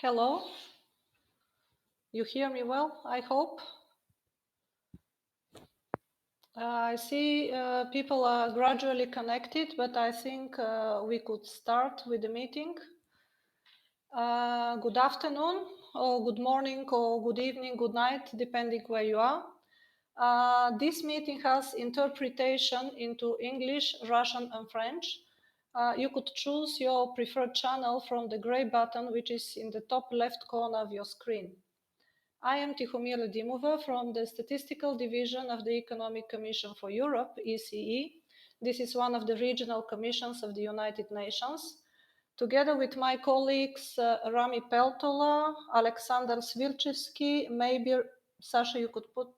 Hello. You hear me well, I hope. I see people are gradually connected, but I think we could start with the meeting. Good afternoon, or good morning, or good evening, good night, depending where you are. This meeting has interpretation into English, Russian, and French. You could choose your preferred channel from the gray button, which is in the top left corner of your screen. I am Tihomira Dimova from the Statistical Division of the Economic Commission for Europe, ECE. This is one of the regional commissions of the United Nations. Together with my colleagues Rami Peltola, Alexander Svirchevsky, maybe Sasha, you could put,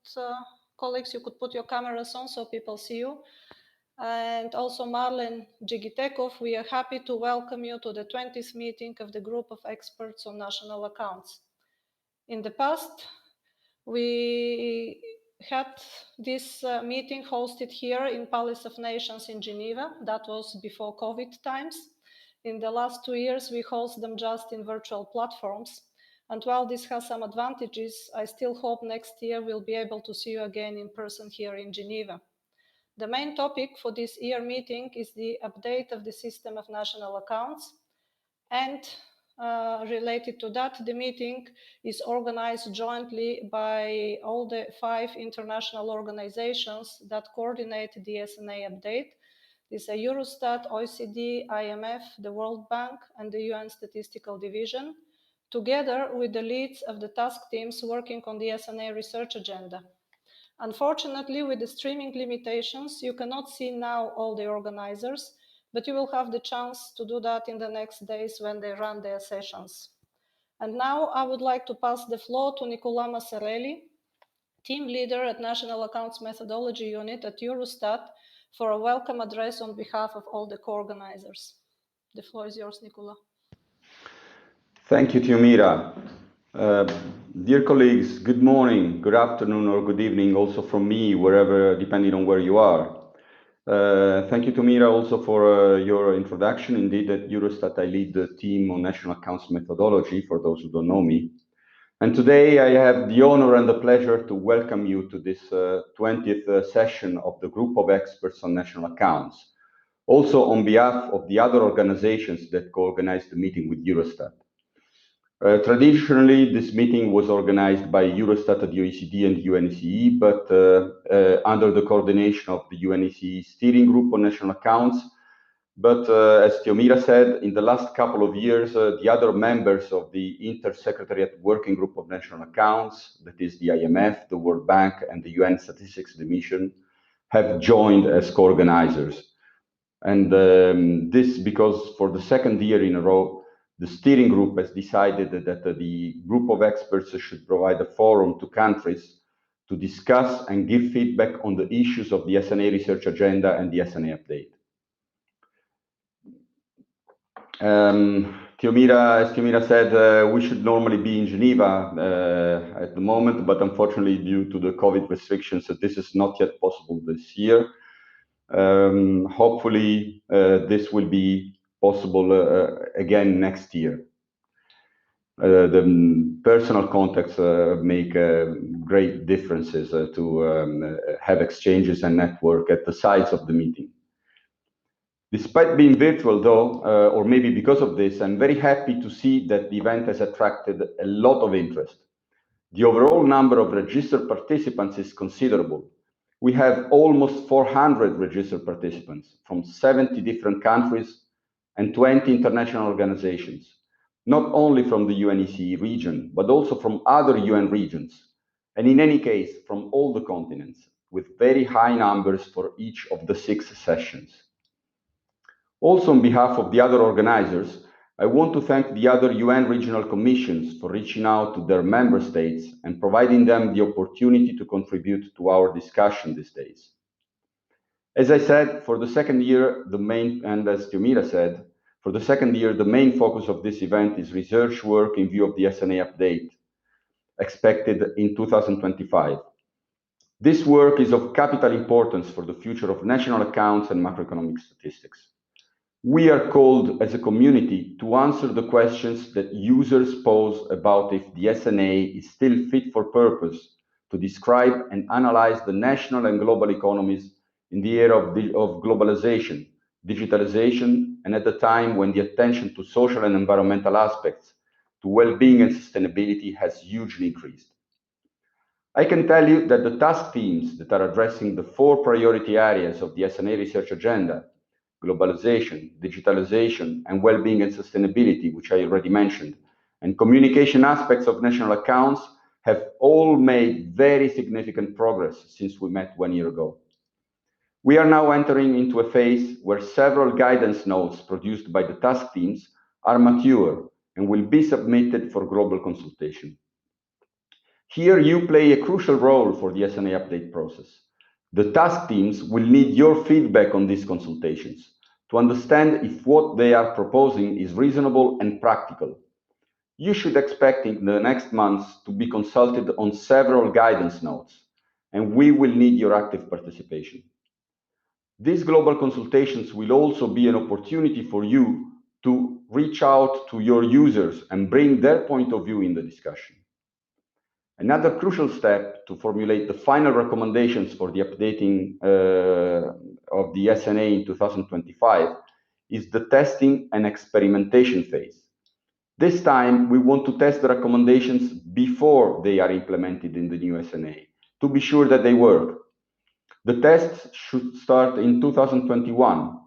colleagues, you could put your cameras on so people see you. And also Marlen Jigitekov, we are happy to welcome you to the 20th meeting of the Group of Experts on National Accounts. In the past, we had this meeting hosted here in Palace of Nations in Geneva. That was before COVID times. In the last 2 years, we host them just in virtual platforms. And while this has some advantages, I still hope next year we'll be able to see you again in person here in Geneva. The main topic for this year meeting is the update of the system of national accounts. And related to that, the meeting is organized jointly by all the 5 international organizations that coordinate the SNA update. These are Eurostat, OECD, IMF, the World Bank, and the UN Statistical Division, together with the leads of the task teams working on the SNA research agenda. Unfortunately, with the streaming limitations, you cannot see now all the organizers, but you will have the chance to do that in the next days when they run their sessions. And now I would like to pass the floor to Nicola Massarelli, team leader at National Accounts Methodology Unit at Eurostat, for a welcome address on behalf of all the co-organizers. The floor is yours, Nicola. Thank you, Tihomira. Dear colleagues, good morning, good afternoon, or good evening also from me, wherever, depending on where you are. Thank you, Tihomira, also for your introduction. Indeed, at Eurostat, I lead the team on national accounts methodology, for those who don't know me. And today I have the honor and the pleasure to welcome you to this 20th session of the Group of Experts on National Accounts, also on behalf of the other organizations that co-organized the meeting with Eurostat. Traditionally, this meeting was organized by Eurostat, the OECD, and UNECE, but under the coordination of the UNECE Steering Group on National Accounts. But as Tihomira said, in the last couple of years, the other members of the Inter-Secretariat Working Group of National Accounts, that is the IMF, the World Bank, and the UN Statistics Division, have joined as co-organizers. And this because for the second year in a row, the steering group has decided that the group of experts should provide a forum to countries to discuss and give feedback on the issues of the SNA research agenda and the SNA update. As Tihomira said, we should normally be in Geneva at the moment, but unfortunately, due to the COVID restrictions, this is not yet possible this year. Hopefully, this will be possible again next year. The personal contacts make great differences to have exchanges and network at the size of the meeting. Despite being virtual though, or maybe because of this, I'm very happy to see that the event has attracted a lot of interest. The overall number of registered participants is considerable. We have almost 400 registered participants from 70 different countries and 20 international organizations, not only from the UNECE region, but also from other UN regions, and in any case, from all the continents, with very high numbers for each of the 6 sessions. Also, on behalf of the other organizers, I want to thank the other UN regional commissions for reaching out to their member states and providing them the opportunity to contribute to our discussion these days. As I said, for the second year, and as Tihomira said, for the second year, the main focus of this event is research work in view of the SNA update, expected in 2025. This work is of capital importance for the future of national accounts and macroeconomic statistics. We are called as a community to answer the questions that users pose about if the SNA is still fit for purpose to describe and analyze the national and global economies in the era of globalization, digitalization, and at the time when the attention to social and environmental aspects, to well-being and sustainability has hugely increased. I can tell you that the task teams that are addressing the 4 priority areas of the SNA research agenda, globalization, digitalization, and well-being and sustainability, which I already mentioned, and communication aspects of national accounts, have all made very significant progress since we met 1 year ago. We are now entering into a phase where several guidance notes produced by the task teams are mature and will be submitted for global consultation. Here you play a crucial role for the SNA update process. The task teams will need your feedback on these consultations to understand if what they are proposing is reasonable and practical. You should expect in the next months to be consulted on several guidance notes, and we will need your active participation. These global consultations will also be an opportunity for you to reach out to your users and bring their point of view in the discussion. Another crucial step to formulate the final recommendations for the updating of the SNA in 2025 is the testing and experimentation phase. This time, we want to test the recommendations before they are implemented in the new SNA to be sure that they work. The tests should start in 2021.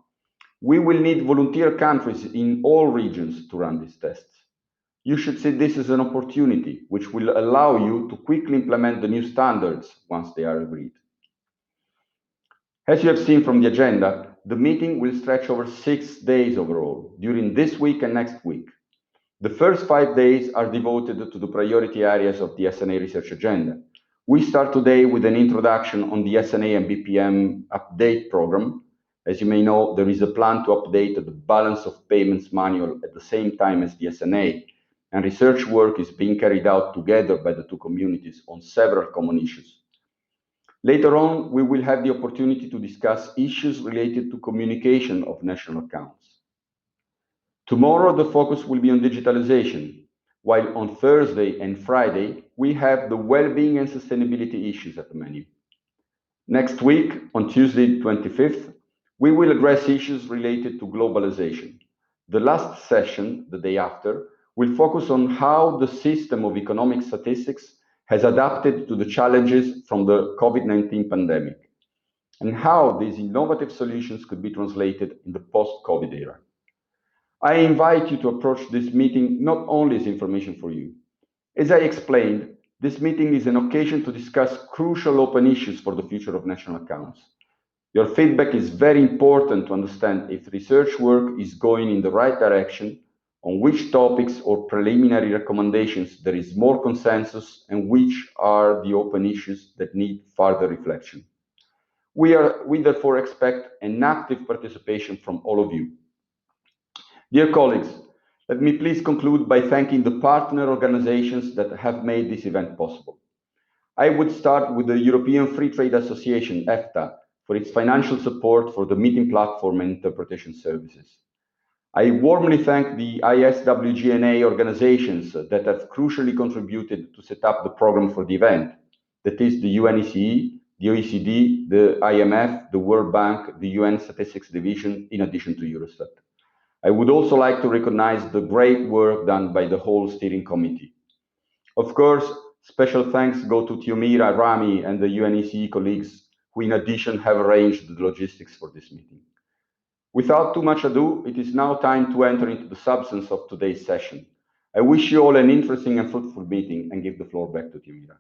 We will need volunteer countries in all regions to run these tests. You should see this as an opportunity, which will allow you to quickly implement the new standards once they are agreed. As you have seen from the agenda, the meeting will stretch over 6 days overall, during this week and next week. The first 5 days are devoted to the priority areas of the SNA research agenda. We start today with an introduction on the SNA and BPM update program. As you may know, there is a plan to update the balance of payments manual at the same time as the SNA, and research work is being carried out together by the 2 communities on several common issues. Later on, we will have the opportunity to discuss issues related to communication of national accounts. Tomorrow, the focus will be on digitalization, while on Thursday and Friday, we have the well-being and sustainability issues at the menu. Next week, on Tuesday 25th, we will address issues related to globalization. The last session, the day after, will focus on how the system of economic statistics has adapted to the challenges from the COVID-19 pandemic, and how these innovative solutions could be translated in the post-COVID era. I invite you to approach this meeting not only as information for you. As I explained, this meeting is an occasion to discuss crucial open issues for the future of national accounts. Your feedback is very important to understand if research work is going in the right direction, on which topics or preliminary recommendations there is more consensus, and which are the open issues that need further reflection. We therefore expect an active participation from all of you. Dear colleagues, let me please conclude by thanking the partner organizations that have made this event possible. I would start with the European Free Trade Association, EFTA, for its financial support for the meeting platform and interpretation services. I warmly thank the ISWGNA organizations that have crucially contributed to set up the program for the event, that is the UNECE, the OECD, the IMF, the World Bank, the UN Statistics Division, in addition to Eurostat. I would also like to recognize the great work done by the whole steering committee. Of course, special thanks go to Tiomira, Rami, and the UNECE colleagues, who in addition have arranged the logistics for this meeting. Without too much ado, it is now time to enter into the substance of today's session. I wish you all an interesting and fruitful meeting and give the floor back to Tiomira.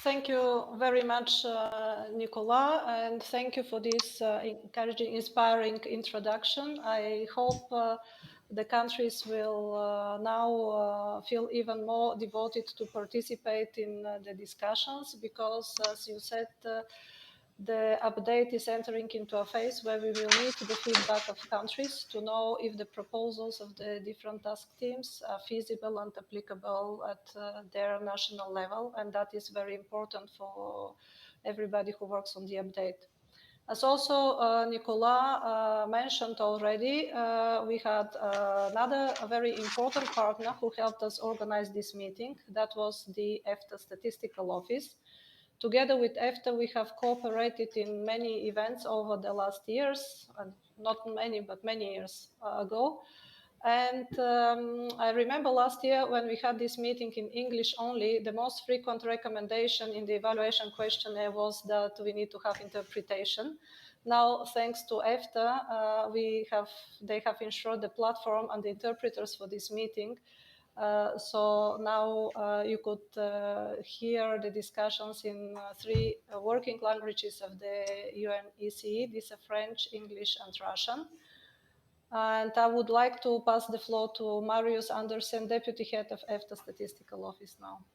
Thank you very much, Nicola, and thank you for this encouraging, inspiring introduction. I hope the countries will now feel even more devoted to participate in the discussions, because, as you said, the update is entering into a phase where we will need the feedback of countries to know if the proposals of the different task teams are feasible and applicable at their national level, and that is very important for everybody who works on the update. As also Nicolas mentioned already, we had another very important partner who helped us organize this meeting. That was the EFTA Statistical Office. Together with EFTA, we have cooperated in many events over the last years, and not many, but many years ago. And I remember last year when we had this meeting in English only, the most frequent recommendation in the evaluation questionnaire was that we need to have interpretation. Now, thanks to EFTA, they have ensured the platform and the interpreters for this meeting. So now you could hear the discussions in three working languages of the UNECE. These are French, English, and Russian. And I would like to pass the floor to Marius Andersen, Deputy Head of EFTA Statistical Office now.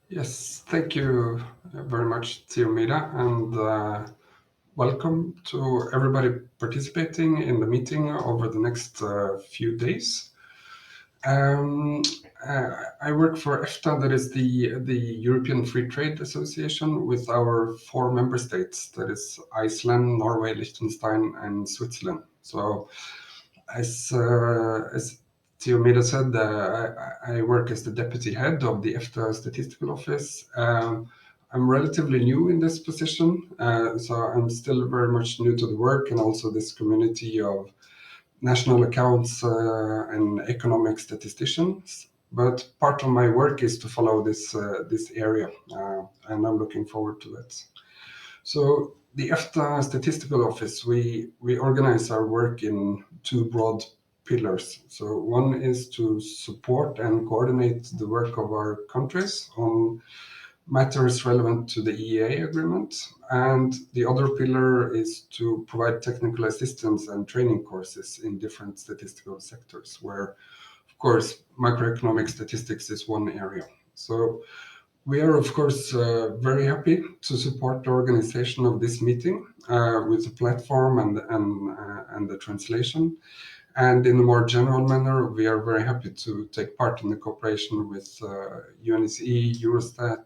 Yes, thank you very much, Theomida, and welcome to everybody participating in the meeting over the next few days. I work for EFTA, that is the European Free Trade Association, with our 4 member states, that is Iceland, Norway, Liechtenstein, and Switzerland. So, as Theomida said, I work as the deputy head of the EFTA Statistical Office. I'm relatively new in this position, so I'm still very much new to the work and also this community of national accounts and economic statisticians. But part of my work is to follow this area, and I'm looking forward to that. So the EFTA Statistical Office, we organize our work in 2 broad pillars. So one is to support and coordinate the work of our countries on matters relevant to the EEA agreement, and the other pillar is to provide technical assistance and training courses in different statistical sectors, where, of course, macroeconomic statistics is one area. So we are, of course, very happy to support the organization of this meeting with the platform and the translation. And in a more general manner, we are very happy to take part in the cooperation with UNECE, Eurostat,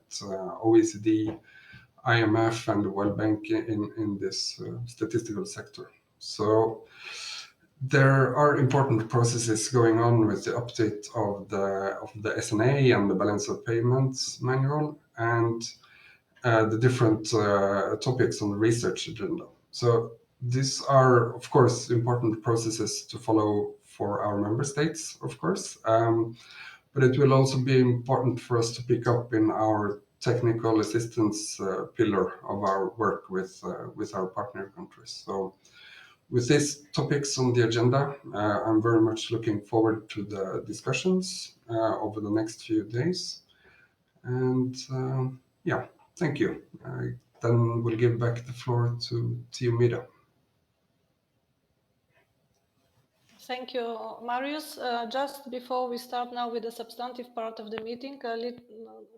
OECD, IMF, and the World Bank in this statistical sector. So there are important processes going on with the update of the SNA and the Balance of Payments manual, and the different topics on the research agenda. So these are, of course, important processes to follow for our member states, of course, but it will also be important for us to pick up in our technical assistance pillar of our work with our partner countries. So with these topics on the agenda, I'm very much looking forward to the discussions over the next few days. And yeah, thank you. Then we'll give back the floor to Theomida. Thank you, Marius. Just before we start now with the substantive part of the meeting, a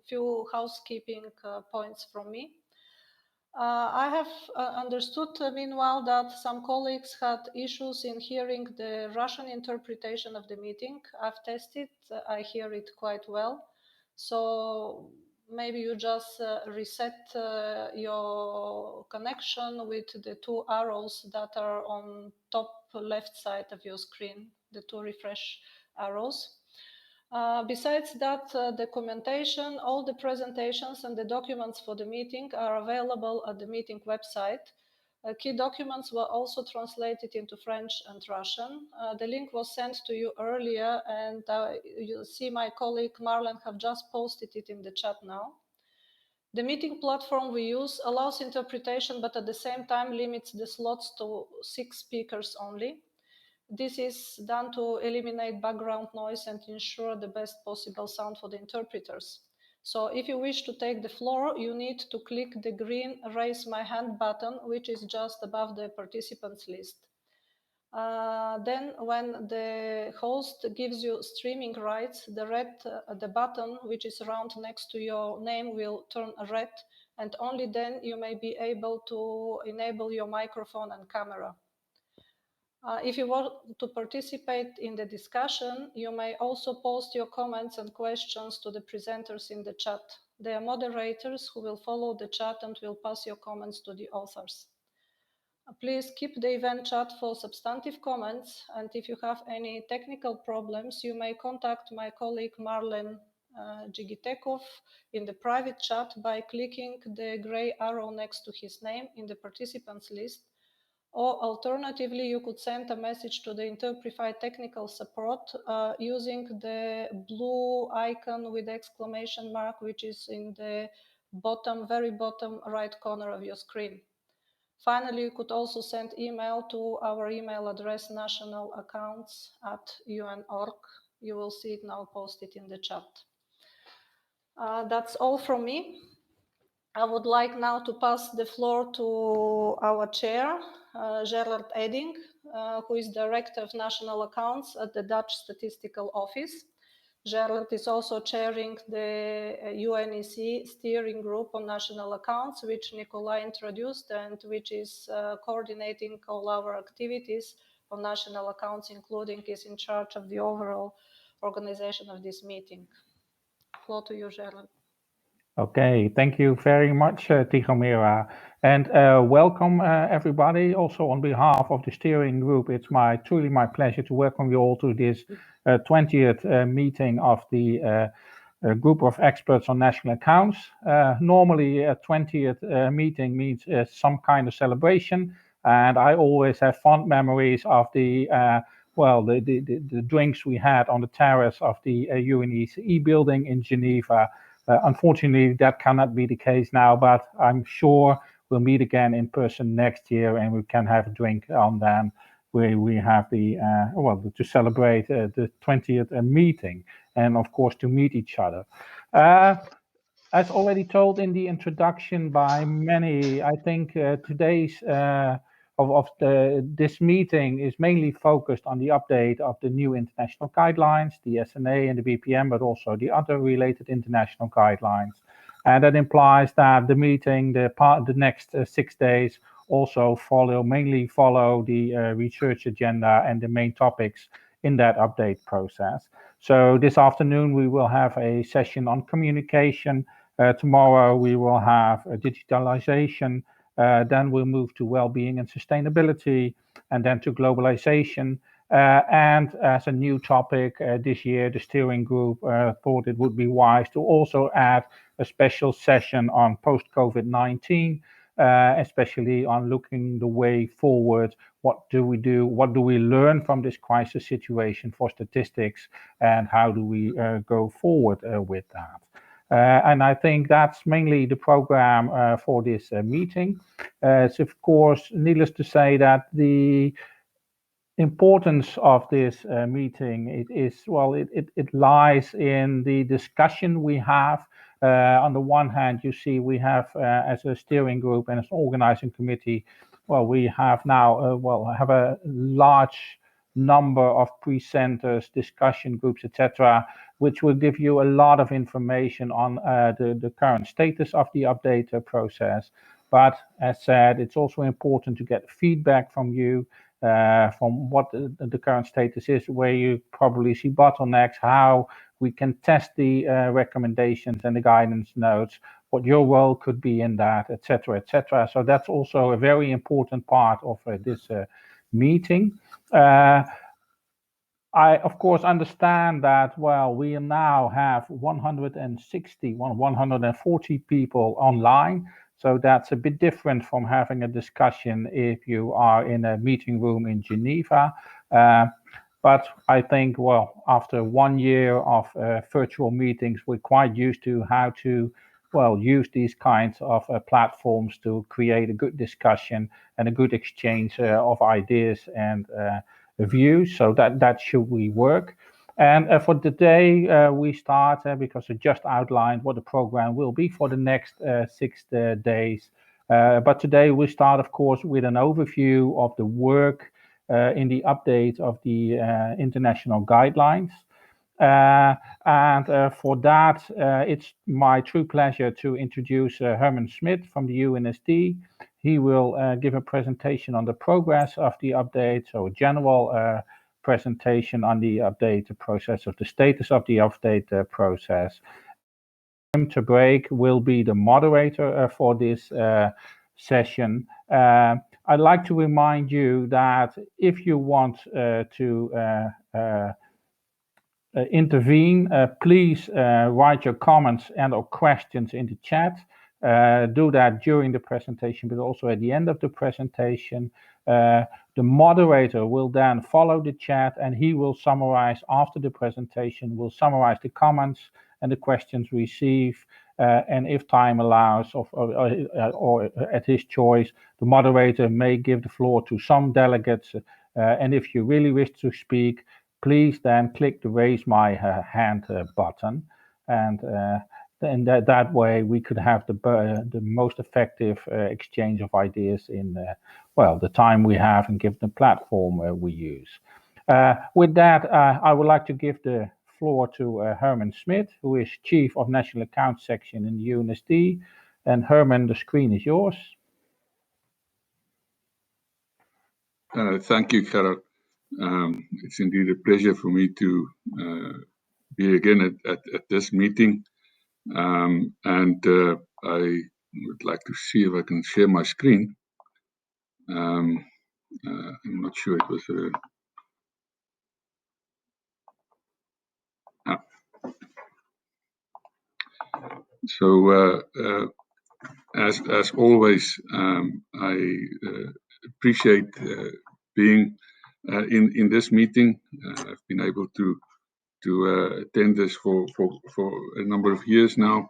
few housekeeping points from me. I have understood, meanwhile, that some colleagues had issues in hearing the Russian interpretation of the meeting. I've tested, I hear it quite well. So maybe you just reset your connection with the 2 arrows that are on top left side of your screen, the 2 refresh arrows. Besides that, documentation, all the presentations and the documents for the meeting are available at the meeting website. Key documents were also translated into French and Russian. The link was sent to you earlier, and you see my colleague Marlon have just posted it in the chat now. The meeting platform we use allows interpretation, but at the same time limits the slots to 6 speakers only. This is done to eliminate background noise and ensure the best possible sound for the interpreters. So if you wish to take the floor, you need to click the green raise my hand button, which is just above the participants list. Then when the host gives you streaming rights, the button, which is round next to your name, will turn red, and only then you may be able to enable your microphone and camera. If you want to participate in the discussion, you may also post your comments and questions to the presenters in the chat. They are moderators who will follow the chat and will pass your comments to the authors. Please keep the event chat for substantive comments, and if you have any technical problems, you may contact my colleague Marlen Jigitekov in the private chat by clicking the gray arrow next to his name in the participants list, or alternatively, you could send a message to the Interprify technical support using the blue icon with exclamation mark, which is in the very bottom right corner of your screen. Finally, you could also send email to our email address, nationalaccounts@un.org. You will see it now posted in the chat. That's all from me. I would like now to pass the floor to our chair, Gerard Edding, who is Director of National Accounts at the Dutch Statistical Office. Gerard is also chairing the UNEC steering group on national accounts, which Nicola introduced and which is coordinating all our activities on national accounts, including is in charge of the overall organization of this meeting. Floor to you, Gerard. Okay, thank you very much, Tihomira, and welcome everybody. Also on behalf of the steering group, it's truly my pleasure to welcome you all to this 20th meeting of the group of experts on national accounts. Normally, a 20th meeting means some kind of celebration, and I always have fond memories of the drinks we had on the terrace of the UNECE building in Geneva. Unfortunately, that cannot be the case now, but I'm sure we'll meet again in person next year and we can have a drink on them. We have to celebrate the 20th meeting and of course to meet each other. As already told in the introduction by many, I think today's this meeting is mainly focused on the update of the new international guidelines, the SNA and the BPM, but also the other related international guidelines. And that implies that the meeting, the next 6 days, also mainly follow the research agenda and the main topics in that update process. So this afternoon we will have a session on communication. Tomorrow we will have digitalisation. Then we'll move to well-being and sustainability, and then to globalization. And as a new topic this year, the steering group thought it would be wise to also add a special session on post-COVID-19, especially on looking the way forward. What do we do? What do we learn from this crisis situation for statistics? And how do we go forward with that? And I think that's mainly the program for this meeting. It's of course needless to say that the importance of this meeting it lies in the discussion we have. On the one hand, you see we have as a steering group and as an organizing committee, we have now have a large number of presenters, discussion groups, etc., which will give you a lot of information on the current status of the update process. But as said, it's also important to get feedback from you, from what the current status is, where you probably see bottlenecks, how we can test the recommendations and the guidance notes, what your role could be in that, etc., etc. So that's also a very important part of this meeting. I, of course, understand that, we now have 140 people online. So that's a bit different from having a discussion if you are in a meeting room in Geneva. But I think, after 1 year of virtual meetings, we're quite used to how to, use these kinds of platforms to create a good discussion and a good exchange of ideas and views. So that should we work. And for today, we start because I just outlined what the program will be for the next 6 days. But today we start, of course, with an overview of the work in the update of the international guidelines. For that, it's my true pleasure to introduce Herman Schmidt from the UNSD. He will give a presentation on the progress of the update, so a general presentation on the update process, of the status of the update process. to break will be the moderator for this session. I'd like to remind you that if you want to intervene, please write your comments and or questions in the chat. Do that during the presentation, but also at the end of the presentation. The moderator will then follow the chat, and he will summarize after the presentation, will summarize the comments and the questions received. And if time allows, or at his choice, the moderator may give the floor to some delegates. And if you really wish to speak, please then click the raise my hand button, and then that way we could have the most effective exchange of ideas in the time we have and give the platform we use. With that, I would like to give the floor to Herman Smit, who is Chief of National Accounts Section in the UNSD. And Herman, the screen is yours. Thank you, Gerard. It's indeed a pleasure for me to be again at this meeting. And I would like to see if I can share my screen. I'm not sure it was as always, I appreciate being in this meeting. I've been able to attend this for a number of years now,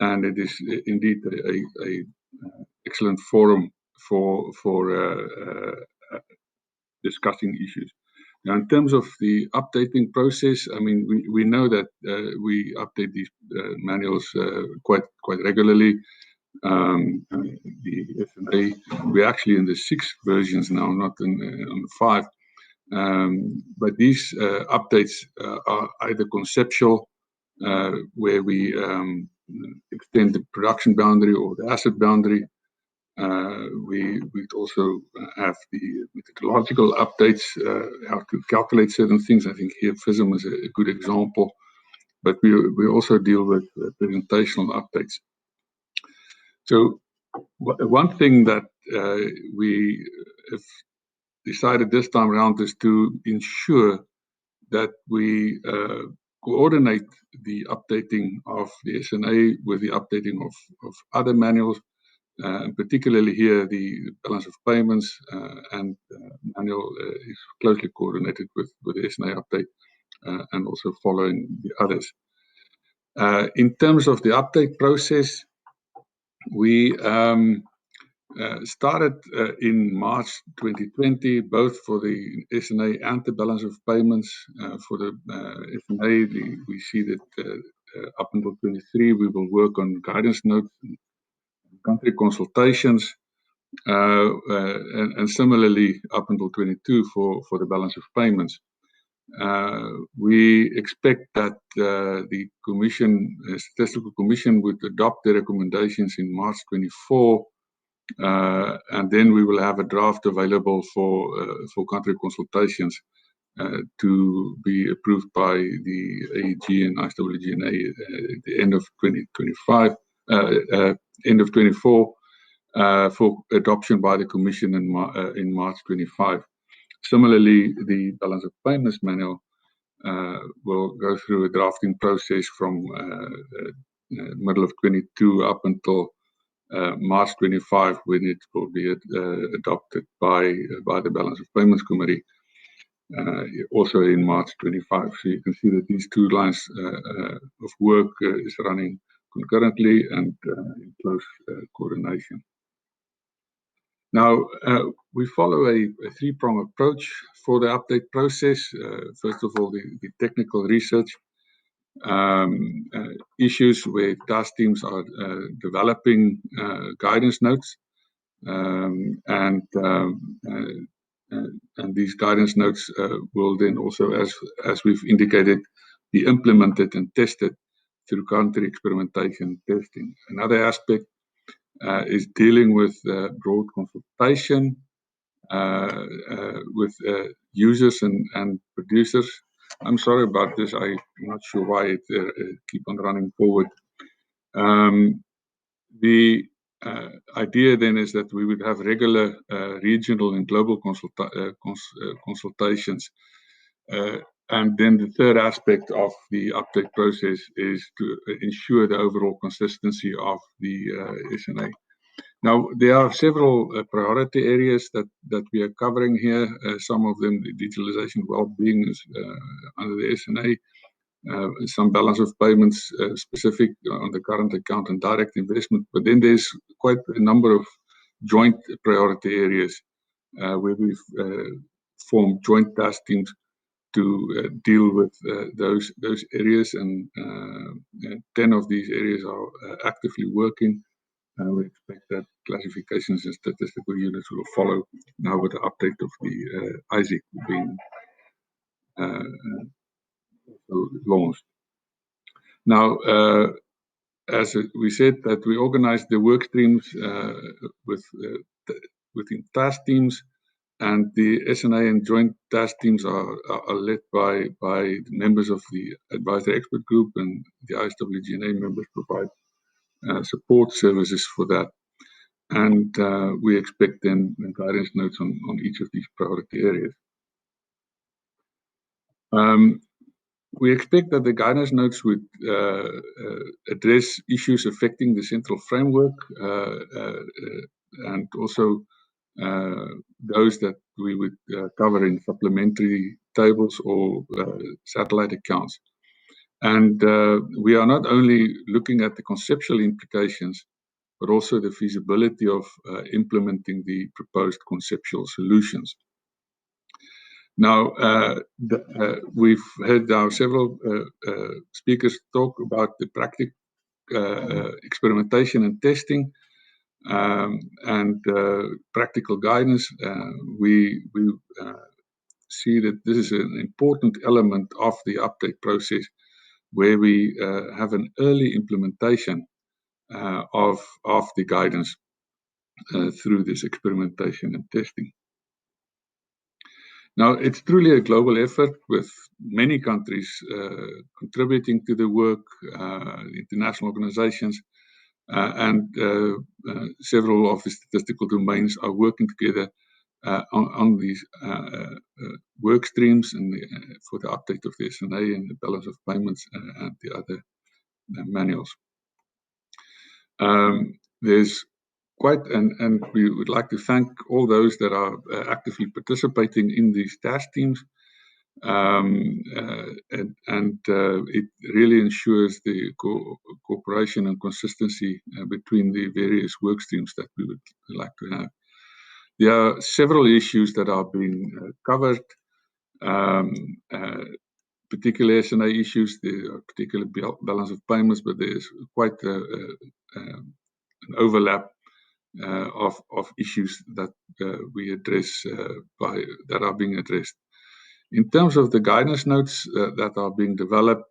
and it is indeed a excellent forum for discussing issues. Now, in terms of the updating process, I mean, we know that we update these manuals quite regularly. The SNA, we're actually in the 6 versions now, not on the 5. But these updates are either conceptual, where we extend the production boundary or the asset boundary. We also have the methodological updates, how to calculate certain things. I think here FISM is a good example, but we also deal with presentational updates. So one thing that we have decided this time around is to ensure that we coordinate the updating of the SNA with the updating of other manuals, particularly here the balance of payments and manual is closely coordinated with the SNA update and also following the others. In terms of the update process, we started in March 2020, both for the SNA and the balance of payments. For the SNA, we see that up until 23, we will work on guidance notes and country consultations, and similarly up until 22 for the balance of payments. We expect that the Commission, Statistical Commission, would adopt the recommendations in March 24. And then we will have a draft available for country consultations to be approved by the AEG and IWGNA at the end of 2025, end of 24, for adoption by the Commission in March 25. Similarly, the balance of payments manual will go through a drafting process from middle of 22 up until March 25, when it will be adopted by the Balance of Payments Committee, also in March 25. So you can see that these 2 lines of work is running concurrently and in close coordination. Now, we follow a 3-pronged approach for the update process. First of all, the technical research issues where task teams are developing guidance notes, and these guidance notes will then also, as we've indicated, be implemented and tested through country experimentation testing. Another aspect is dealing with broad consultation with users and producers. I'm sorry about this. I'm not sure why it keep on running forward. The idea then is that we would have regular regional and global consultations. And then the third aspect of the update process is to ensure the overall consistency of the SNA. Now, there are several priority areas that we are covering here. Some of them, the digitalization well-being is under the SNA. Some balance of payments specific on the current account and direct investment. But then there's quite a number of joint priority areas where we've formed joint task teams to deal with those areas, and 10 of these areas are actively working. We expect that classifications and statistical units will follow now with the update of the ISIC being launched. Now, as we said, that we organized the work streams within task teams, and the SNA and joint task teams are led by the members of the advisory expert group, and the ISWGNA members provide support services for that. And we expect then guidance notes on each of these priority areas. We expect that the guidance notes would address issues affecting the central framework and also those that we would cover in supplementary tables or satellite accounts. And we are not only looking at the conceptual implications, but also the feasibility of implementing the proposed conceptual solutions. Now, we've heard now several speakers talk about the practical experimentation and testing and practical guidance. We see that this is an important element of the update process, where we have an early implementation of the guidance through this experimentation and testing. Now, it's truly a global effort with many countries contributing to the work, international organizations, and several of the statistical domains are working together on these work streams and for the update of the SNA and the balance of payments and the other manuals. There's quite, and we would like to thank all those that are actively participating in these task teams. It really ensures the cooperation and consistency between the various work streams that we would like to have. There are several issues that are being covered, particular SNA issues, there are particular balance of payments, but there's quite an overlap of issues that we address that are being addressed. In terms of the guidance notes that are being developed,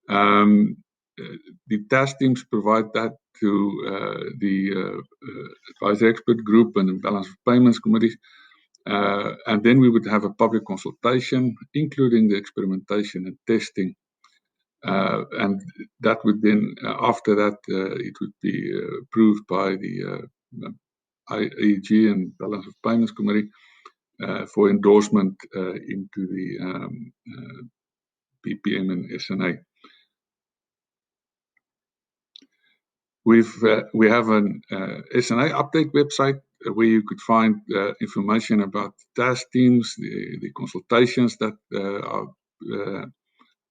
the task teams provide that to the advisory expert group and the balance of payments committees. And then we would have a public consultation, including the experimentation and testing. And that would then, after that, it would be approved by the IEG and Balance of Payments Committee for endorsement into the BPM and SNA. We have an SNA update website where you could find information about task teams, the consultations that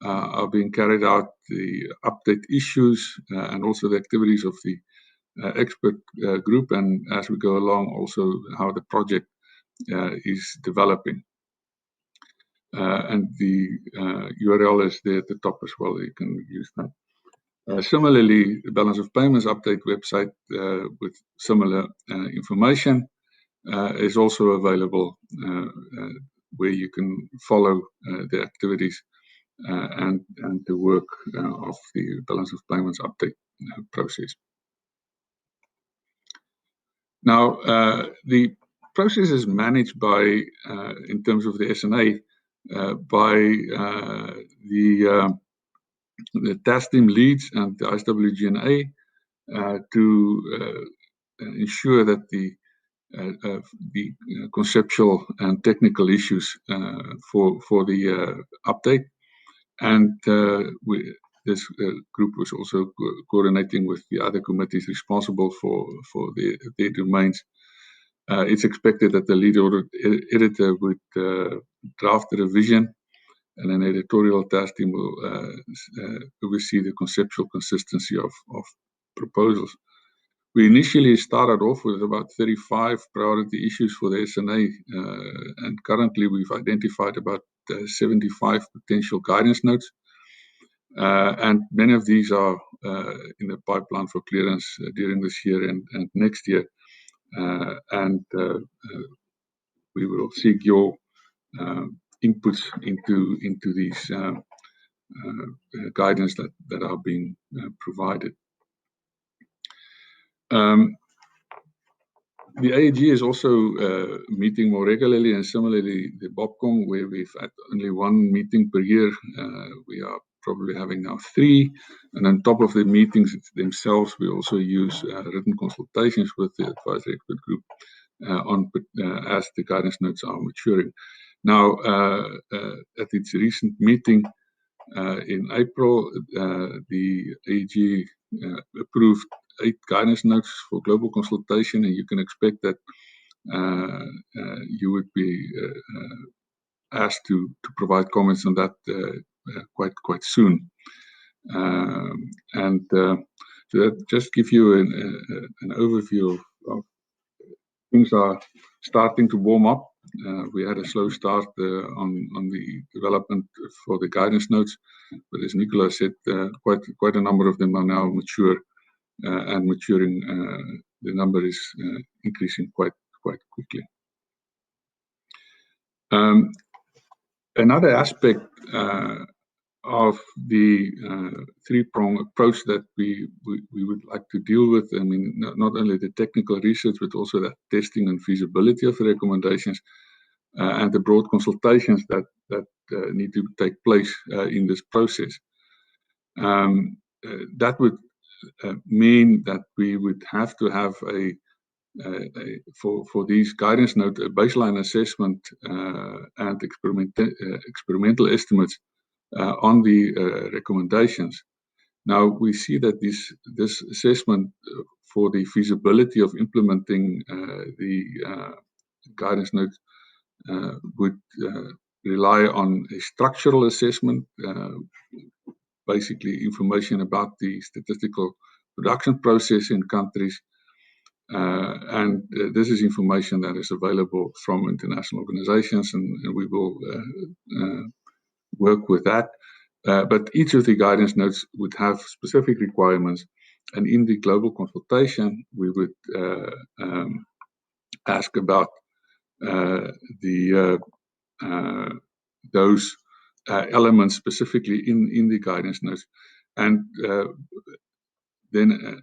are being carried out, the update issues, and also the activities of the expert group, and as we go along, also how the project is developing. And the URL is there at the top as well. You can use that. Similarly, the Balance of Payments update website with similar information is also available, where you can follow the activities and the work of the Balance of Payments update process. Now, the process is managed by, in terms of the SNA, by the task team leads and the ISWGNA, to ensure that the conceptual and technical issues for the update. And this group was also coordinating with the other committees responsible for their domains. It's expected that the lead editor would draft the revision, and an editorial task team will oversee the conceptual consistency of proposals. We initially started off with about 35 priority issues for the SNA, and currently we've identified about 75 potential guidance notes. And many of these are in the pipeline for clearance during this year and next year. And we will seek your inputs into these guidance that are being provided. The AEG is also meeting more regularly, and similarly the BOPCOM, where we've had only one meeting per year, we are probably having now 3. And on top of the meetings themselves, we also use written consultations with the advisory expert group as the guidance notes are maturing. Now, at its recent meeting in April, the AEG approved 8 guidance notes for global consultation, and you can expect that you would be asked to provide comments on that quite soon. And so that just give you an overview of things are starting to warm up. We had a slow start on the development for the guidance notes, but as Nicola said, quite a number of them are now mature and maturing. The number is increasing quite quickly. Another aspect of the 3-prong approach that we would like to deal with, I mean, not only the technical research, but also the testing and feasibility of the recommendations and the broad consultations that need to take place in this process. That would mean that we would have to have for these guidance note a baseline assessment and experimental estimates on the recommendations. Now we see that this assessment for the feasibility of implementing the guidance notes would rely on a structural assessment, basically information about the statistical production process in countries. And this is information that is available from international organizations, and we will work with that. But each of the guidance notes would have specific requirements, and in the global consultation, we would ask about those elements specifically in the guidance notes, and then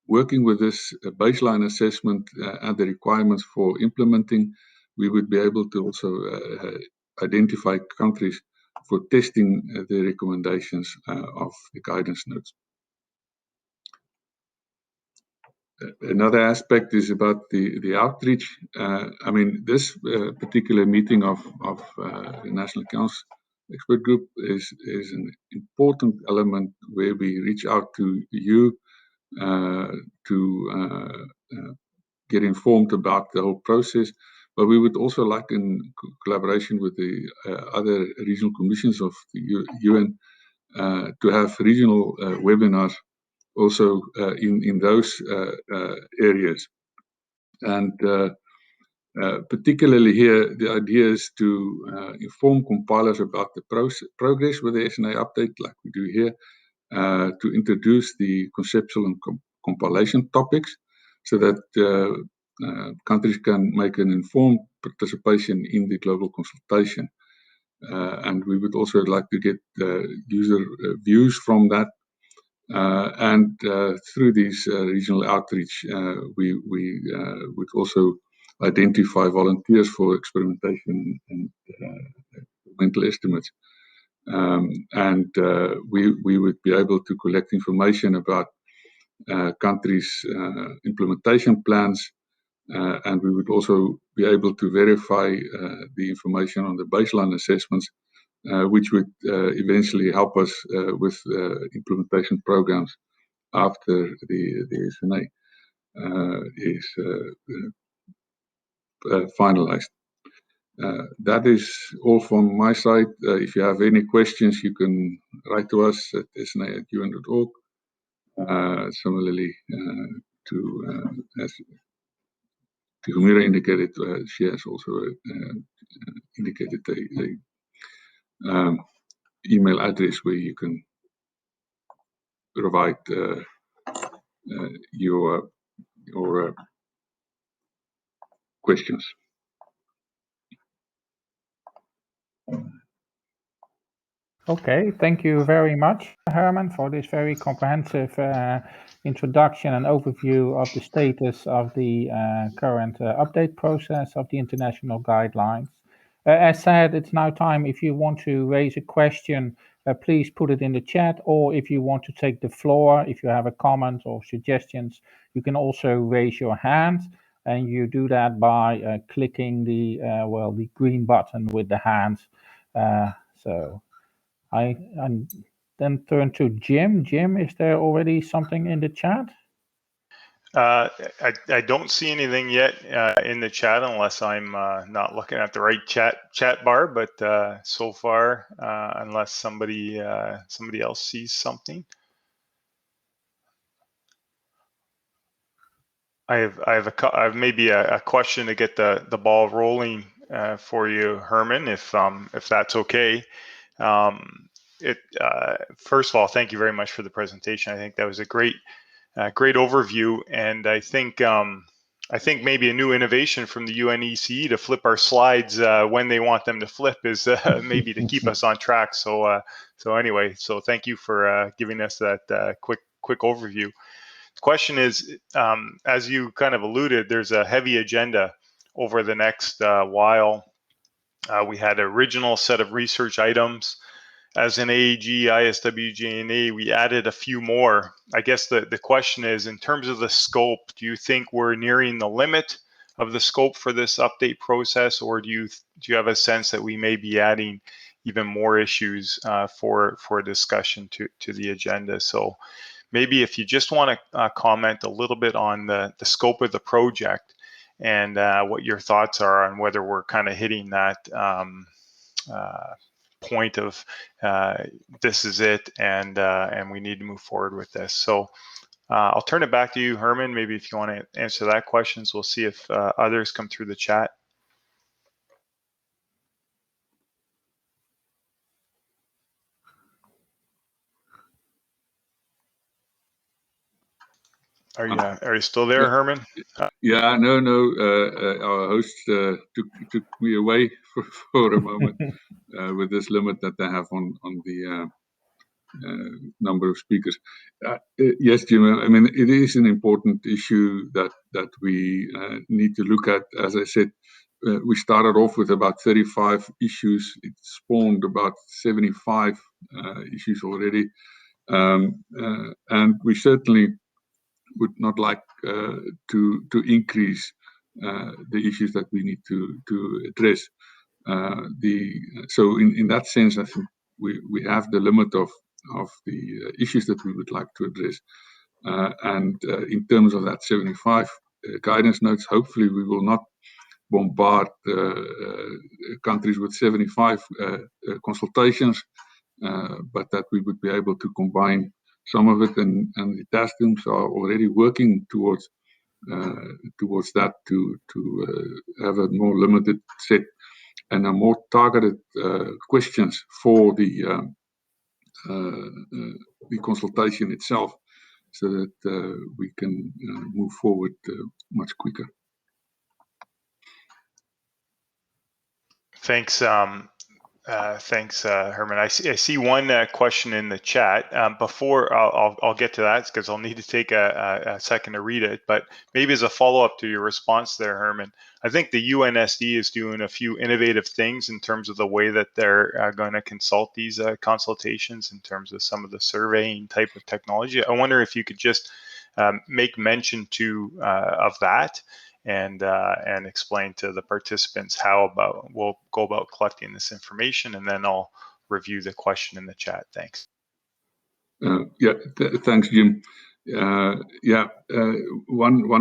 working with this baseline assessment and the requirements for implementing, we would be able to also identify countries for testing the recommendations of the guidance notes. Another aspect is about the outreach. I mean, this particular meeting of the National Accounts Expert Group is an important element where we reach out to you to get informed about the whole process. But we would also like, in collaboration with the other regional commissions of the UN, to have regional webinars also in those areas. And particularly here, the idea is to inform compilers about the progress with the SNA update, like we do here, to introduce the conceptual and compilation topics so that countries can make an informed participation in the global consultation. And we would also like to get user views from that. And through these regional outreach, we would also identify volunteers for experimentation and mental estimates. And we would be able to collect information about countries' implementation plans, and we would also be able to verify the information on the baseline assessments, which would eventually help us with implementation programs after the SNA is finalized. That is all from my side. If you have any questions, you can write to us at sna@un.org. Similarly, as Humira indicated, she has also indicated a email address where you can provide your questions. Okay, thank you very much, Herman, for this very comprehensive introduction and overview of the status of the current update process of the international guidelines. As said, it's now time. If you want to raise a question, please put it in the chat, or if you want to take the floor, if you have a comment or suggestions, you can also raise your hand, and you do that by clicking the green button with the hand. So I then turn to Jim. Jim, is there already something in the chat? I don't see anything yet in the chat, unless I'm not looking at the right chat bar. But so far, unless somebody else sees something, I have maybe a question to get the ball rolling for you, Herman, if that's okay. First of all, thank you very much for the presentation. I think that was a great overview, and I think maybe a new innovation from the UNECE to flip our slides when they want them to flip is maybe to keep us on track. So anyway, so thank you for giving us that quick overview. The question is, as you kind of alluded, there's a heavy agenda over the next while. We had an original set of research items. As an AAG, ISW, JNA, we added a few more. I guess the question is, in terms of the scope, do you think we're nearing the limit of the scope for this update process, or do you have a sense that we may be adding even more issues for discussion to the agenda? So maybe if you just want to comment a little bit on the scope of the project and what your thoughts are on whether we're kind of hitting that point of this is it, and we need to move forward with this. So I'll turn it back to you, Herman. Maybe if you want to answer that question, so we'll see if others come through the chat. Are you still there, Herman? Yeah, no. Our host took me away for a moment with this limit that they have on the number of speakers. Yes, Jim. I mean, it is an important issue that we need to look at. As I said, we started off with about 35 issues. It spawned about 75 issues already, and we certainly would not like to increase the issues that we need to address. So in that sense, I think we have the limit of the issues that we would like to address. And in terms of that 75 guidance notes, hopefully we will not bombard countries with 75 consultations, but that we would be able to combine some of it, and the task teams are already working towards that to have a more limited set and a more targeted questions for the consultation itself, so that we can move forward much quicker. Thanks. Thanks, Herman. I see one question in the chat. Before I'll get to that, because I'll need to take a second to read it. But maybe as a follow-up to your response there, Herman, I think the UNSD is doing a few innovative things in terms of the way that they're going to consult these consultations in terms of some of the surveying type of technology. I wonder if you could just make mention to of that, and explain to the participants how we'll go about collecting this information, and then I'll review the question in the chat. Thanks. Thanks, Jim. One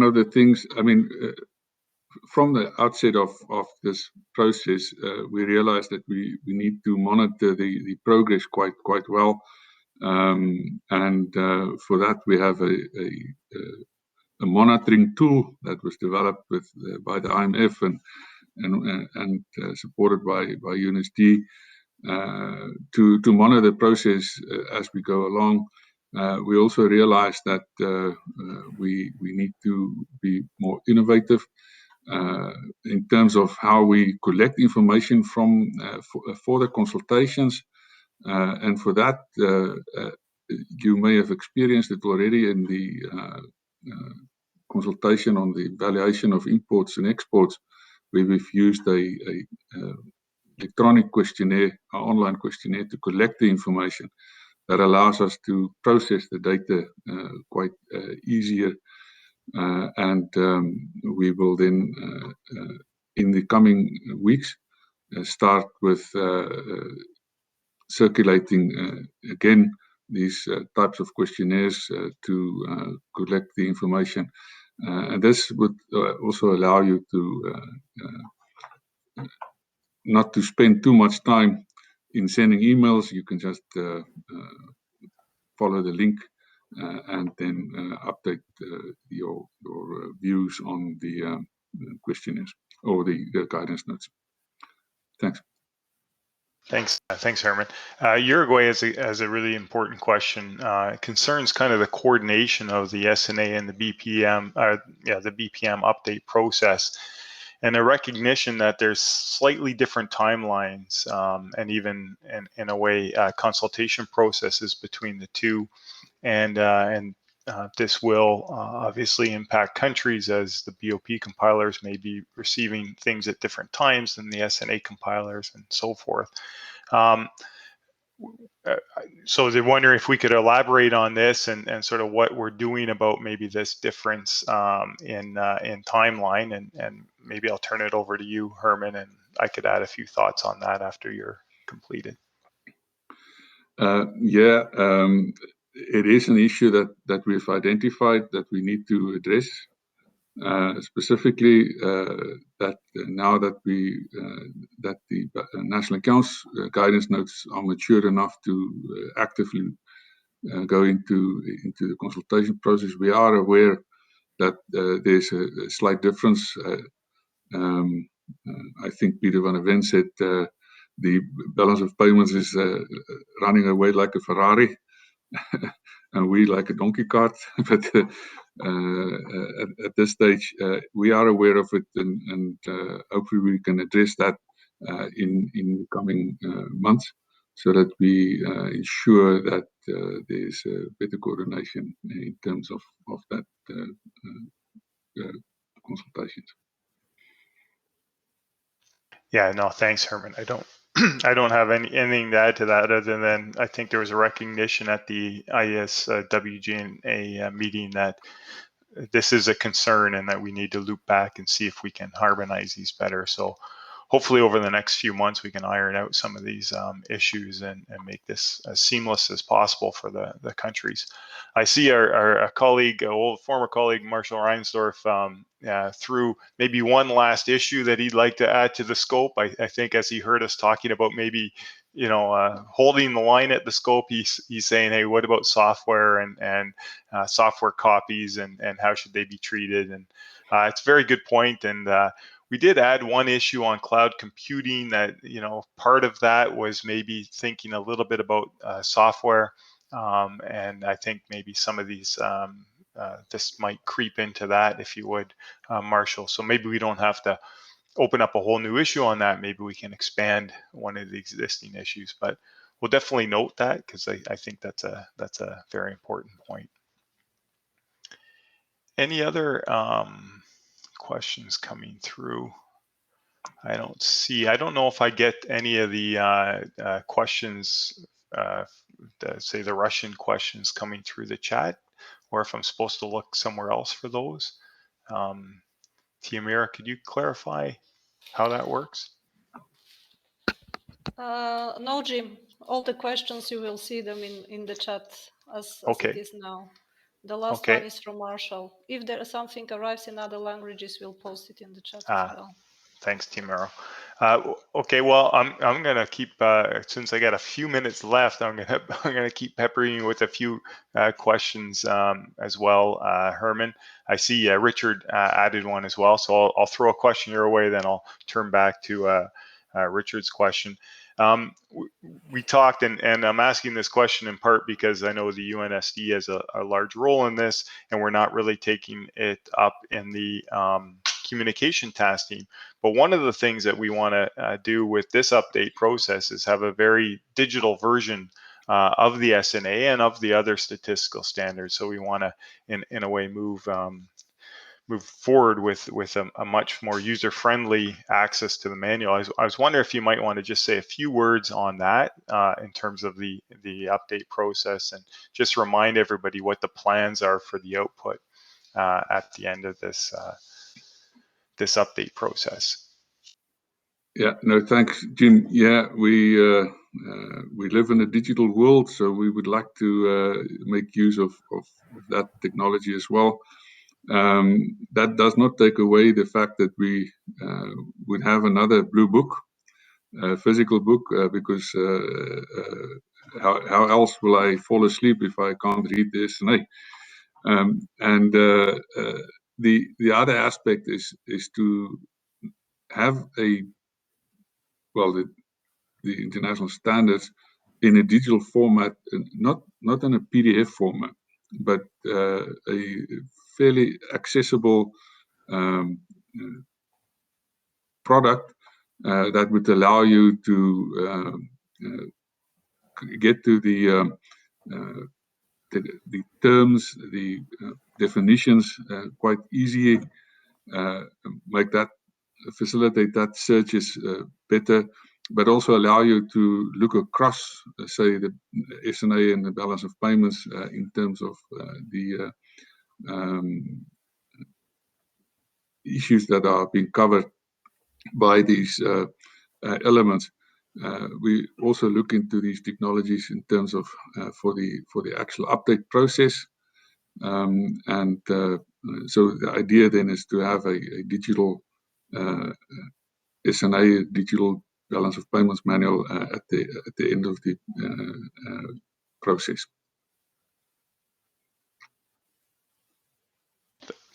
of the things, I mean, from the outset of this process, we realized that we need to monitor the progress quite well, and for that we have a monitoring tool that was developed by the IMF and supported by UNSD to monitor the process as we go along. We also realized that we need to be more innovative in terms of how we collect information for the consultations, and for that you may have experienced it already in the consultation on the valuation of imports and exports, where we've used a electronic questionnaire, an online questionnaire, to collect the information that allows us to process the data quite easier. And we will then, in the coming weeks, start with circulating again these types of questionnaires to collect the information. And this would also allow you to not to spend too much time in sending emails. You can just follow the link and then update your views on the questionnaires or the guidance notes. Thanks. Thanks, Herman. Uruguay has a really important question. It concerns kind of the coordination of the SNA and the BPM, the BPM update process, and a recognition that there's slightly different timelines and even in a way consultation processes between the two, and this will obviously impact countries, as the BOP compilers may be receiving things at different times than the SNA compilers and so forth. So they're wondering if we could elaborate on this and sort of what we're doing about maybe this difference in timeline, and maybe I'll turn it over to you, Herman, and I could add a few thoughts on that after you're completed. It is an issue that we've identified that we need to address, specifically that now that the national accounts guidance notes are mature enough to actively go into the consultation process. We are aware that there's a slight difference. I think Peter van der Ven said the balance of payments is running away like a Ferrari, and we like a donkey cart. But at this stage, we are aware of it, and hopefully we can address that in the coming months, so that we ensure that there's better coordination in terms of that consultations. Yeah, no, thanks, Herman. I don't have anything to add to that, other than I think there was a recognition at the ISWGNA meeting that this is a concern and that we need to loop back and see if we can harmonize these better. So hopefully over the next few months we can iron out some of these issues and make this as seamless as possible for the countries. I see our colleague, former colleague Marshall Reinsdorf, threw maybe one last issue that he'd like to add to the scope. I think as he heard us talking about maybe holding the line at the scope, he's saying, hey, what about software and software copies and how should they be treated? And it's a very good point. And we did add one issue on cloud computing that, part of that was maybe thinking a little bit about software. And I think maybe some of these, this might creep into that, if you would, Marshall. So maybe we don't have to open up a whole new issue on that. Maybe we can expand one of the existing issues, but we'll definitely note that, because I think that's a very important point. Any other questions coming through? I don't know if I get any of the questions, say the Russian questions coming through the chat, or if I'm supposed to look somewhere else for those. Tiamira, could you clarify how that works? No, Jim. All the questions, you will see them in the chat as it is now. The last one is from Marshall. If there is something arrives in other languages, we'll post it in the chat as well. Thanks, Tiamira. Okay, well, I'm gonna keep since I got a few minutes left, I'm gonna keep peppering you with a few questions as well, Herman. I see Richard added one as well, so I'll throw a question your way, then I'll turn back to Richard's question. We talked, and I'm asking this question in part because I know the UNSD has a large role in this, and we're not really taking it up in the communication task team. But one of the things that we want to do with this update process is have a very digital version of the SNA and of the other statistical standards. So we want to, in a way, move forward with a much more user-friendly access to the manual. I was wondering if you might want to just say a few words on that in terms of the update process, and just remind everybody what the plans are for the output at the end of this this update process. Yeah, no, thanks, Jim. Yeah, we live in a digital world, so we would like to make use of that technology as well. That does not take away the fact that we would have another blue book, physical book, because how else will I fall asleep if I can't read the SNA? And the other aspect is to have the international standards in a digital format, not in a PDF format, but a fairly accessible product that would allow you to get to the terms, the definitions quite easy, facilitate that searches better, but also allow you to look across, say, the SNA and the balance of payments in terms of the issues that are being covered by these elements. We also look into these technologies in terms of for the actual update process, and so the idea then is to have a digital SNA, digital balance of payments manual at the end of the process.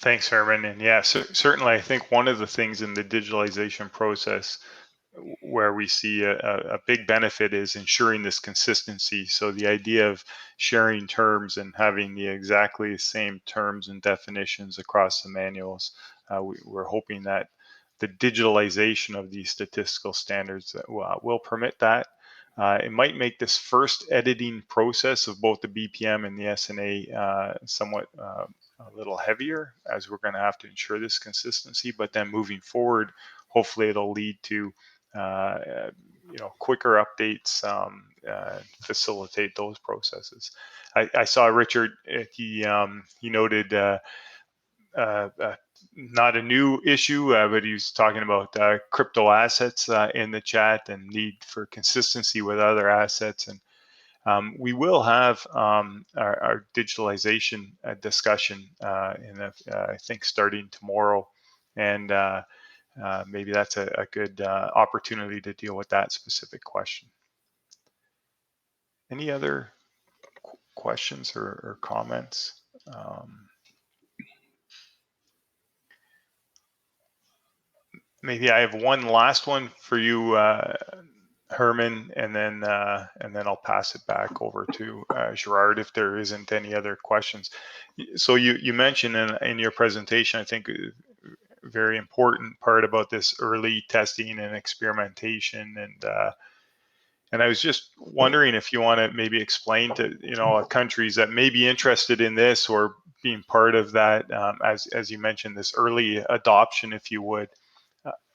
Thanks, Herman. And yeah, certainly I think one of the things in the digitalization process where we see a big benefit is ensuring this consistency. So the idea of sharing terms and having the exactly same terms and definitions across the manuals, we're hoping that the digitalization of these statistical standards will permit that. It might make this first editing process of both the BPM and the SNA somewhat a little heavier, as we're going to have to ensure this consistency, but then moving forward, hopefully it'll lead to quicker updates, facilitate those processes. I saw Richard, he noted not a new issue, but he was talking about crypto assets in the chat and need for consistency with other assets. And we will have our digitalization discussion I think starting tomorrow, and maybe that's a good opportunity to deal with that specific question. Any other questions or comments? Maybe I have one last one for you, Herman, and then I'll pass it back over to Gerard if there isn't any other questions. So you mentioned in your presentation, I think, a very important part about this early testing and experimentation, and I was just wondering if you want to maybe explain to countries that may be interested in this or being part of that, as you mentioned, this early adoption, if you would,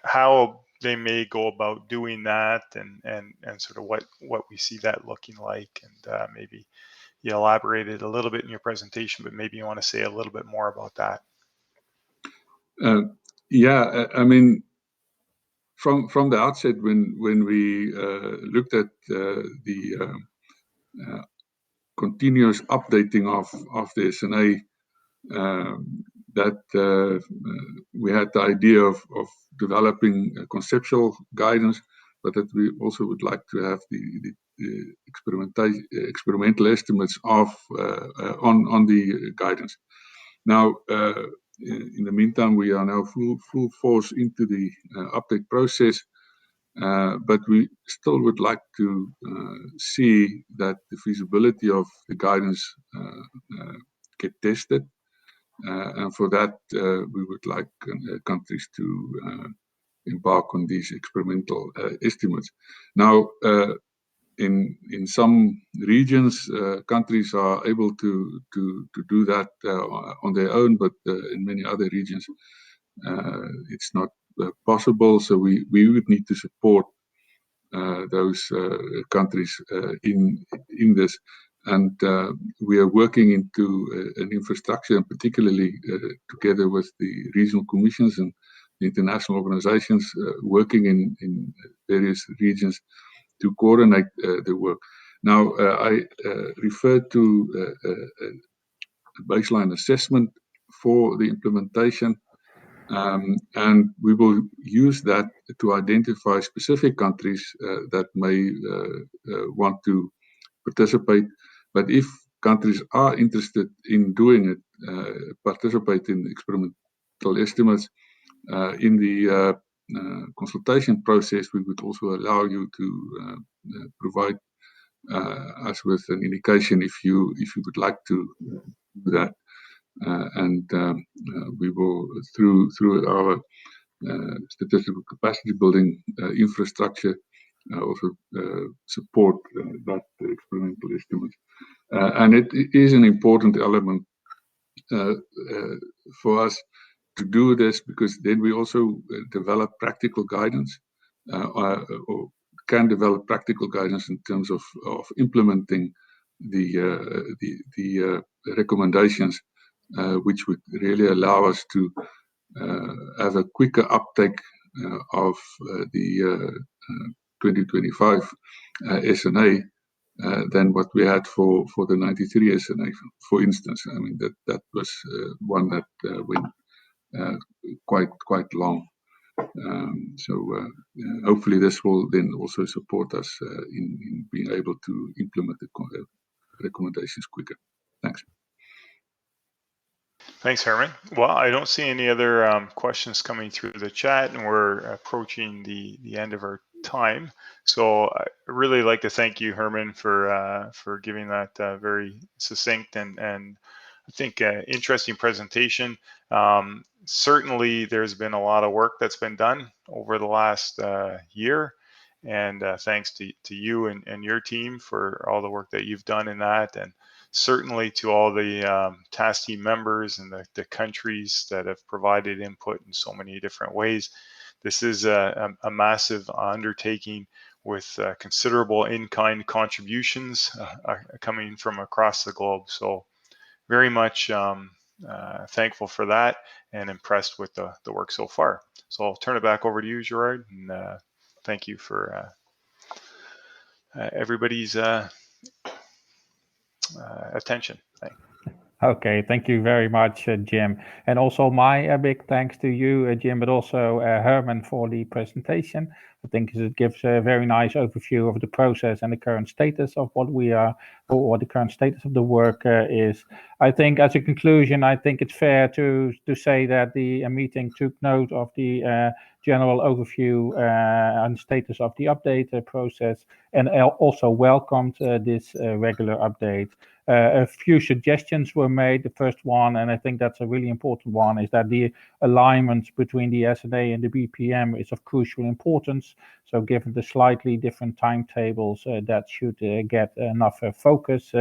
how they may go about doing that, and sort of what we see that looking like, and maybe you elaborated a little bit in your presentation, but maybe you want to say a little bit more about that. Yeah, I mean, from the outset, when we looked at the continuous updating of the SNA, that we had the idea of developing a conceptual guidance, but that we also would like to have the experimental estimates of on the guidance. Now, in the meantime, we are now full force into the update process, but we still would like to see that the feasibility of the guidance get tested. And for that, we would like countries to embark on these experimental estimates. Now, in some regions, countries are able to do that on their own, but in many other regions, it's not possible. So we would need to support those countries in this. And we are working into an infrastructure, and particularly together with the regional commissions and the international organizations working in various regions to coordinate the work. Now, I referred to a baseline assessment for the implementation, and we will use that to identify specific countries that may want to participate. But if countries are interested in doing it, participate in experimental estimates, in the consultation process, we would also allow you to provide us with an indication if you would like to do that, and we will through our statistical capacity building infrastructure also support that experimental estimate. And it is an important element for us to do this, because then we also develop practical guidance, or can develop practical guidance in terms of implementing the recommendations, which would really allow us to have a quicker uptake of the 2025 SNA than what we had for the 93 SNA, for instance. I mean, that was one that went quite long. So hopefully this will then also support us in being able to implement the recommendations quicker. Thanks. Thanks, Herman. Well, I don't see any other questions coming through the chat, and we're approaching the end of our time. So I really like to thank you, Herman, for giving that very succinct and I think interesting presentation. Certainly, there's been a lot of work that's been done over the last year, and thanks to you and your team for all the work that you've done in that, and certainly to all the task team members and the countries that have provided input in so many different ways. This is a massive undertaking with considerable in-kind contributions coming from across the globe. So very much thankful for that and impressed with the work so far. So I'll turn it back over to you, Gerard, and thank you for everybody's attention. Thanks. Okay, thank you very much, Jim. And also my big thanks to you, Jim, but also Herman for the presentation. I think it gives a very nice overview of the process and the current status of what we are, or the current status of the work is. I think as a conclusion, I think it's fair to say that the meeting took note of the general overview and status of the update process, and also welcomed this regular update. A few suggestions were made. The first one, and I think that's a really important one, is that the alignment between the SNA and the BPM is of crucial importance. So given the slightly different timetables, that should get enough focus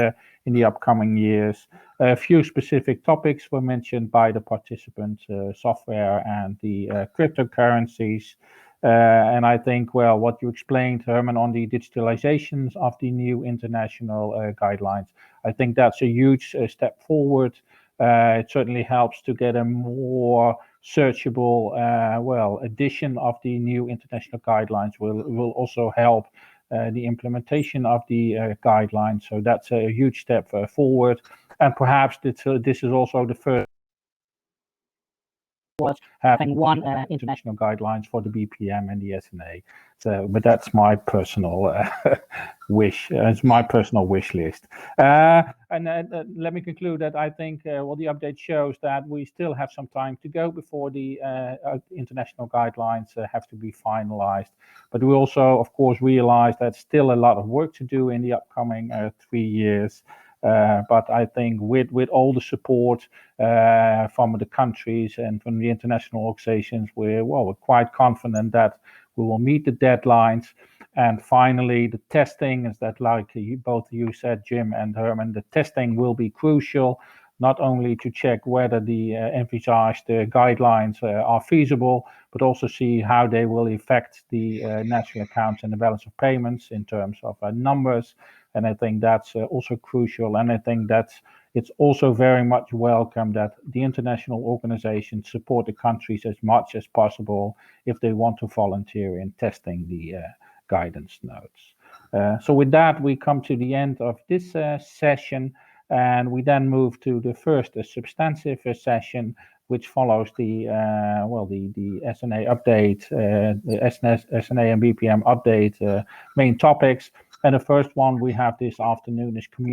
in the upcoming years. A few specific topics were mentioned by the participants, software and the cryptocurrencies. And I think, well, what you explained, Herman, on the digitalizations of the new international guidelines, I think that's a huge step forward. It certainly helps to get a more searchable, addition of the new international guidelines will also help the implementation of the guidelines. So that's a huge step forward. And perhaps this is also the first having one international guidelines for the BPM and the SNA. So, but that's my personal wish. It's my personal wish list. And let me conclude that I think the update shows that we still have some time to go before the international guidelines have to be finalized. But we also, of course, realize that still a lot of work to do in the upcoming 3 years. But I think with all the support from the countries and from the international organizations, we're quite confident that we will meet the deadlines. And finally, the testing is that, like both you said, Jim and Herman, the testing will be crucial, not only to check whether the envisaged guidelines are feasible, but also see how they will affect the national accounts and the balance of payments in terms of numbers. And I think that's also crucial. And I think it's also very much welcome that the international organizations support the countries as much as possible if they want to volunteer in testing the guidance notes. So with that, we come to the end of this session, and we then move to the first substantive session, which follows the SNA update, the SNA and BPM update main topics. And the first one we have this afternoon is community